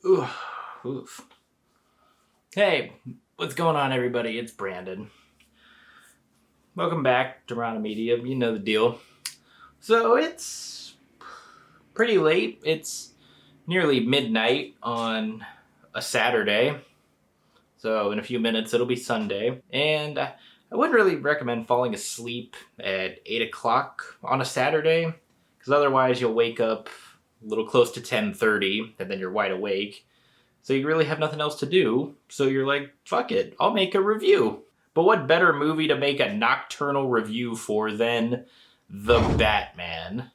Ooh, oof. Hey, what's going on, everybody? It's Brandon. Welcome back to Marotta Media. You know the deal. So it's pretty late. It's nearly midnight on a Saturday. So in a few minutes, it'll be Sunday. And I wouldn't really recommend falling asleep at 8 o'clock on a Saturday, because otherwise you'll wake up a little close to 10:30, and then you're wide awake. So you really have nothing else to do, so you're like, fuck it, I'll make a review. But what better movie to make a nocturnal review for than The Batman?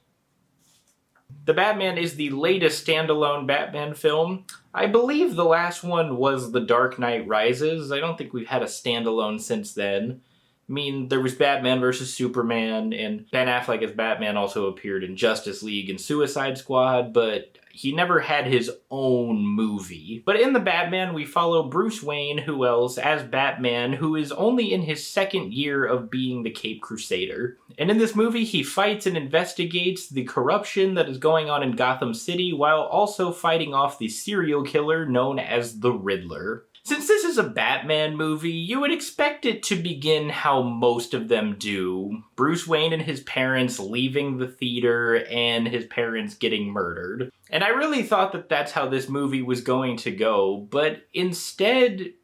The Batman is the latest standalone Batman film. I believe the last one was The Dark Knight Rises. I don't think we've had a standalone since then. I mean, there was Batman vs. Superman, and Ben Affleck as Batman also appeared in Justice League and Suicide Squad, but he never had his own movie. But in The Batman, we follow Bruce Wayne, who else, as Batman, who is only in his second year of being the Caped Crusader. And in this movie, he fights and investigates the corruption that is going on in Gotham City, while also fighting off the serial killer known as the Riddler. Since this is a Batman movie, you would expect it to begin how most of them do. Bruce Wayne and his parents leaving the theater and his parents getting murdered. And I really thought that that's how this movie was going to go, but instead,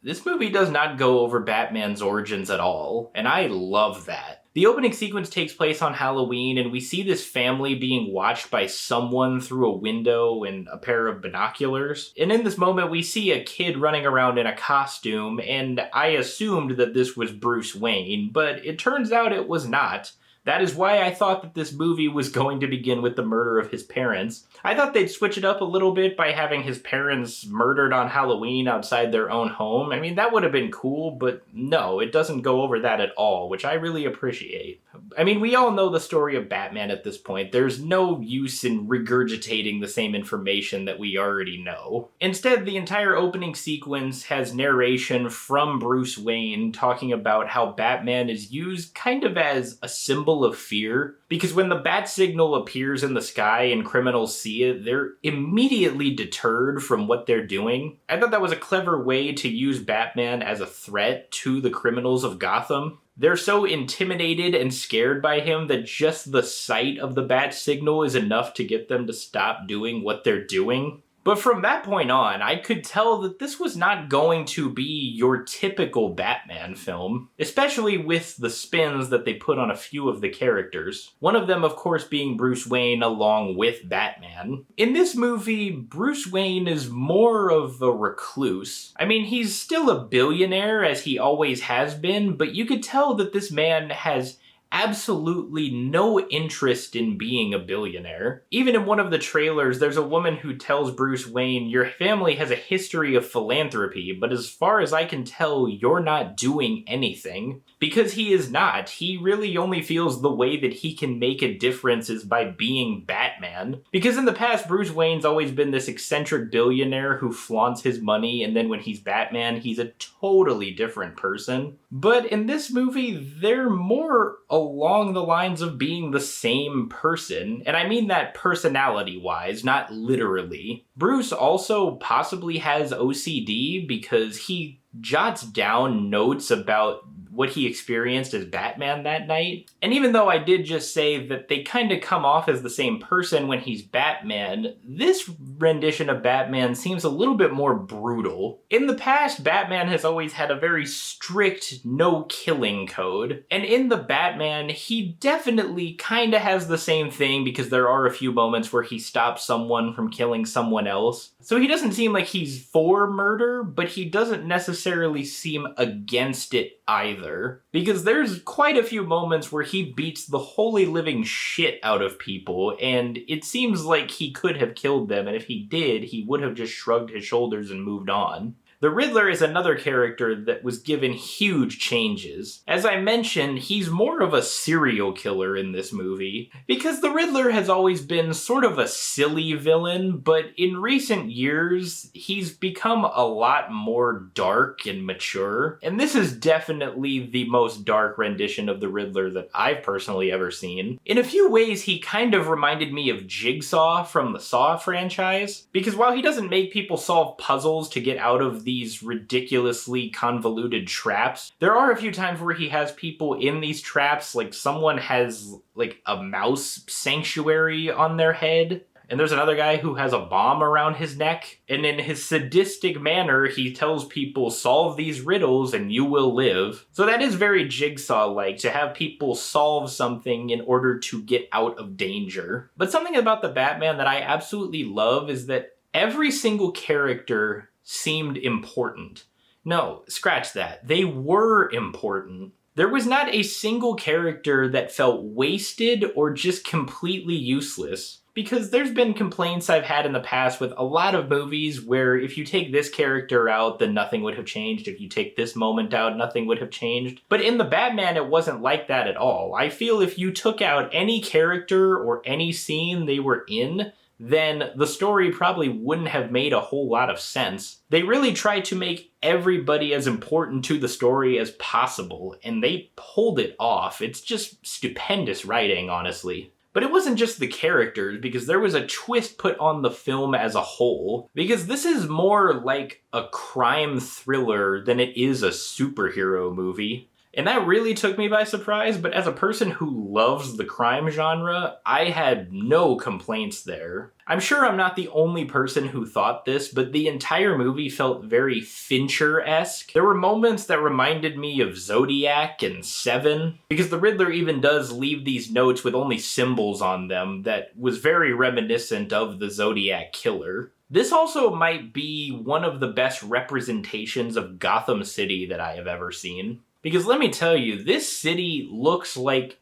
this movie does not go over Batman's origins at all, and I love that. The opening sequence takes place on Halloween, and we see this family being watched by someone through a window and a pair of binoculars. And in this moment, we see a kid running around in a costume, and I assumed that this was Bruce Wayne, but it turns out it was not. That is why I thought that this movie was going to begin with the murder of his parents. I thought they'd switch it up a little bit by having his parents murdered on Halloween outside their own home. I mean, that would have been cool, but no, it doesn't go over that at all, which I really appreciate. I mean, we all know the story of Batman at this point. There's no use in regurgitating the same information that we already know. Instead, the entire opening sequence has narration from Bruce Wayne talking about how Batman is used kind of as a symbol of fear, because when the bat signal appears in the sky and criminals see it, they're immediately deterred from what they're doing. I thought that was a clever way to use Batman as a threat to the criminals of Gotham. They're so intimidated and scared by him that just the sight of the bat signal is enough to get them to stop doing what they're doing. But from that point on, I could tell that this was not going to be your typical Batman film, especially with the spins that they put on a few of the characters. One of them, of course, being Bruce Wayne along with Batman. In this movie, Bruce Wayne is more of a recluse. I mean, he's still a billionaire, as he always has been, but you could tell that this man has absolutely no interest in being a billionaire. Even in one of the trailers, there's a woman who tells Bruce Wayne, your family has a history of philanthropy, but as far as I can tell, you're not doing anything. Because he is not. He really only feels the way that he can make a difference is by being Batman. Because in the past, Bruce Wayne's always been this eccentric billionaire who flaunts his money, and then when he's Batman, he's a totally different person. But in this movie, they're more along the lines of being the same person, and I mean that personality-wise, not literally. Bruce also possibly has OCD because he jots down notes about what he experienced as Batman that night. And even though I did just say that they kind of come off as the same person when he's Batman, this rendition of Batman seems a little bit more brutal. In the past, Batman has always had a very strict no-killing code. And in the Batman, he definitely kind of has the same thing because there are a few moments where he stops someone from killing someone else. So he doesn't seem like he's for murder, but he doesn't necessarily seem against it either. Because there's quite a few moments where he beats the holy living shit out of people, and it seems like he could have killed them, and if he did, he would have just shrugged his shoulders and moved on. The Riddler is another character that was given huge changes. As I mentioned, he's more of a serial killer in this movie, because the Riddler has always been sort of a silly villain, but in recent years, he's become a lot more dark and mature, and this is definitely the most dark rendition of the Riddler that I've personally ever seen. In a few ways, he kind of reminded me of Jigsaw from the Saw franchise, because while he doesn't make people solve puzzles to get out of these ridiculously convoluted traps, there are a few times where he has people in these traps, like someone has like a mouse sanctuary on their head, and there's another guy who has a bomb around his neck, and in his sadistic manner, he tells people, solve these riddles and you will live. So that is very Jigsaw-like, to have people solve something in order to get out of danger. But something about the Batman that I absolutely love is that every single character seemed important. No, scratch that. They were important. There was not a single character that felt wasted or just completely useless. Because there's been complaints I've had in the past with a lot of movies where if you take this character out, then nothing would have changed. If you take this moment out, nothing would have changed. But in the Batman, it wasn't like that at all. I feel if you took out any character or any scene they were in, then the story probably wouldn't have made a whole lot of sense. They really tried to make everybody as important to the story as possible, and they pulled it off. It's just stupendous writing, honestly. But it wasn't just the characters, because there was a twist put on the film as a whole. Because this is more like a crime thriller than it is a superhero movie. And that really took me by surprise, but as a person who loves the crime genre, I had no complaints there. I'm sure I'm not the only person who thought this, but the entire movie felt very Fincher-esque. There were moments that reminded me of Zodiac and Seven, because the Riddler even does leave these notes with only symbols on them that was very reminiscent of the Zodiac killer. This also might be one of the best representations of Gotham City that I have ever seen. Because let me tell you, this city looks like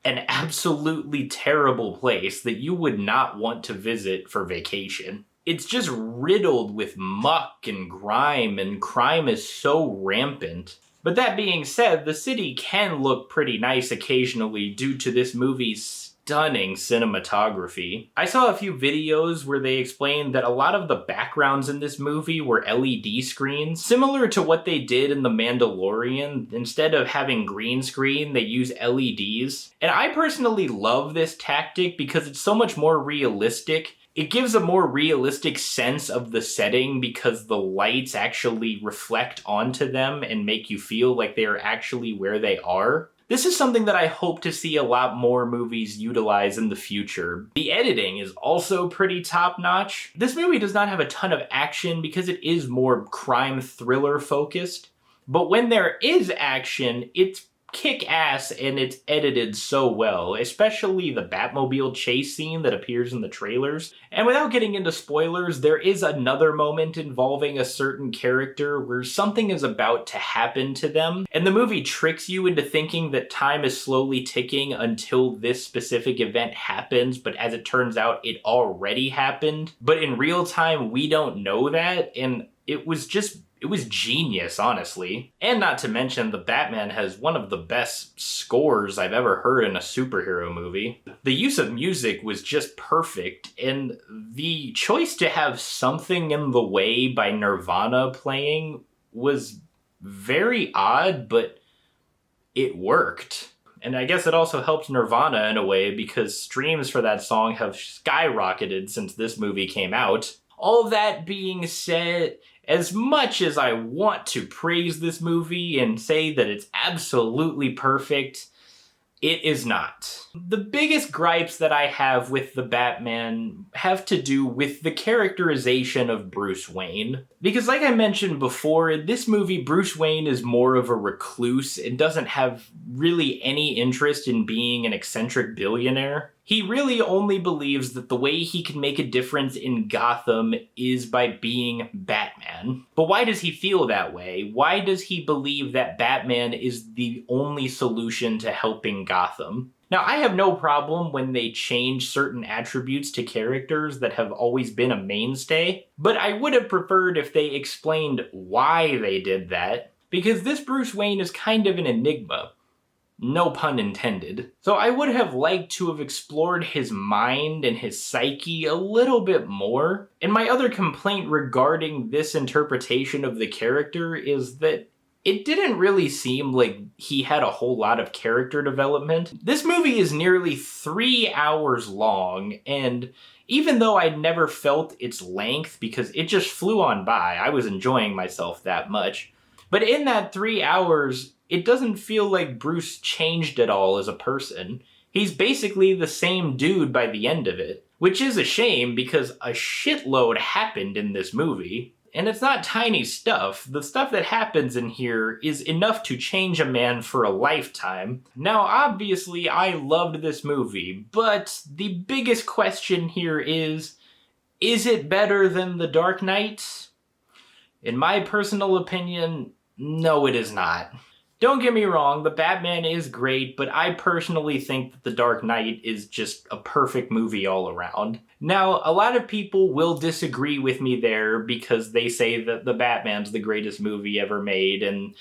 an absolutely terrible place that you would not want to visit for vacation. It's just riddled with muck and grime, and crime is so rampant. But that being said, the city can look pretty nice occasionally due to this movie's stunning cinematography. I saw a few videos where they explained that a lot of the backgrounds in this movie were LED screens, similar to what they did in The Mandalorian. Instead of having green screen, they use LEDs. And I personally love this tactic because it's so much more realistic. It gives a more realistic sense of the setting because the lights actually reflect onto them and make you feel like they are actually where they are. This is something that I hope to see a lot more movies utilize in the future. The editing is also pretty top-notch. This movie does not have a ton of action because it is more crime thriller focused, but when there is action, it's kick-ass and it's edited so well, especially the Batmobile chase scene that appears in the trailers. And without getting into spoilers, there is another moment involving a certain character where something is about to happen to them, and the movie tricks you into thinking that time is slowly ticking until this specific event happens, but as it turns out, it already happened. But in real time, we don't know that, and it was genius, honestly. And not to mention, the Batman has one of the best scores I've ever heard in a superhero movie. The use of music was just perfect, and the choice to have Something in the Way by Nirvana playing was very odd, but it worked. And I guess it also helped Nirvana in a way because streams for that song have skyrocketed since this movie came out. All that being said, as much as I want to praise this movie and say that it's absolutely perfect, it is not. The biggest gripes that I have with the Batman have to do with the characterization of Bruce Wayne. Because like I mentioned before, in this movie, Bruce Wayne is more of a recluse and doesn't have really any interest in being an eccentric billionaire. He really only believes that the way he can make a difference in Gotham is by being Batman. But why does he feel that way? Why does he believe that Batman is the only solution to helping Gotham? Now, I have no problem when they change certain attributes to characters that have always been a mainstay, but I would have preferred if they explained why they did that, because this Bruce Wayne is kind of an enigma. No pun intended. So I would have liked to have explored his mind and his psyche a little bit more. And my other complaint regarding this interpretation of the character is that it didn't really seem like he had a whole lot of character development. This movie is nearly 3 hours long, and even though I never felt its length because it just flew on by, I was enjoying myself that much. But in that 3 hours, it doesn't feel like Bruce changed at all as a person. He's basically the same dude by the end of it, which is a shame because a shitload happened in this movie. And it's not tiny stuff. The stuff that happens in here is enough to change a man for a lifetime. Now, obviously, I loved this movie, but the biggest question here is it better than The Dark Knight? In my personal opinion, no, it is not. Don't get me wrong, the Batman is great, but I personally think that The Dark Knight is just a perfect movie all around. Now, a lot of people will disagree with me there because they say that The Batman's the greatest movie ever made, and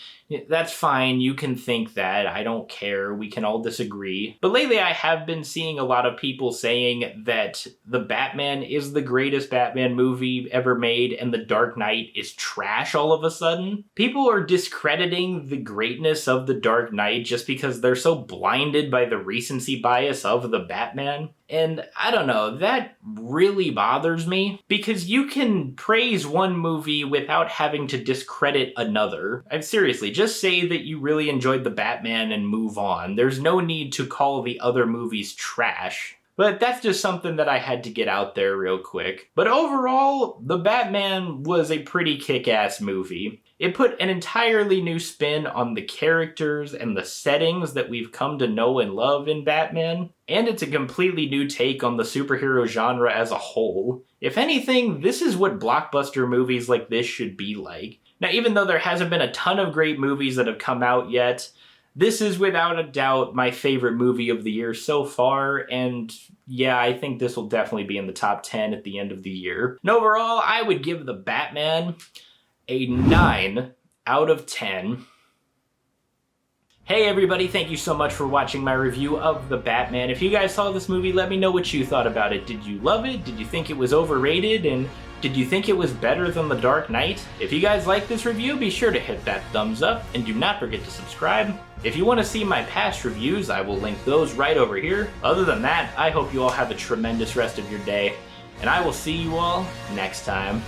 that's fine, you can think that, I don't care, we can all disagree. But lately I have been seeing a lot of people saying that The Batman is the greatest Batman movie ever made and The Dark Knight is trash all of a sudden. People are discrediting the greatness of The Dark Knight just because they're so blinded by the recency bias of The Batman. And I don't know, that really bothers me because you can praise one movie without having to discredit another. Seriously, just say that you really enjoyed The Batman and move on. There's no need to call the other movies trash. But that's just something that I had to get out there real quick. But overall, The Batman was a pretty kick-ass movie. It put an entirely new spin on the characters and the settings that we've come to know and love in Batman, and it's a completely new take on the superhero genre as a whole. If anything, this is what blockbuster movies like this should be like. Now, even though there hasn't been a ton of great movies that have come out yet, this is without a doubt my favorite movie of the year so far, and yeah, I think this will definitely be in the top 10 at the end of the year. And overall, I would give The Batman a 9 out of 10. Hey everybody, thank you so much for watching my review of The Batman. If you guys saw this movie, let me know what you thought about it. Did you love it? Did you think it was overrated? And did you think it was better than The Dark Knight? If you guys like this review, be sure to hit that thumbs up and do not forget to subscribe. If you want to see my past reviews, I will link those right over here. Other than that, I hope you all have a tremendous rest of your day, and I will see you all next time.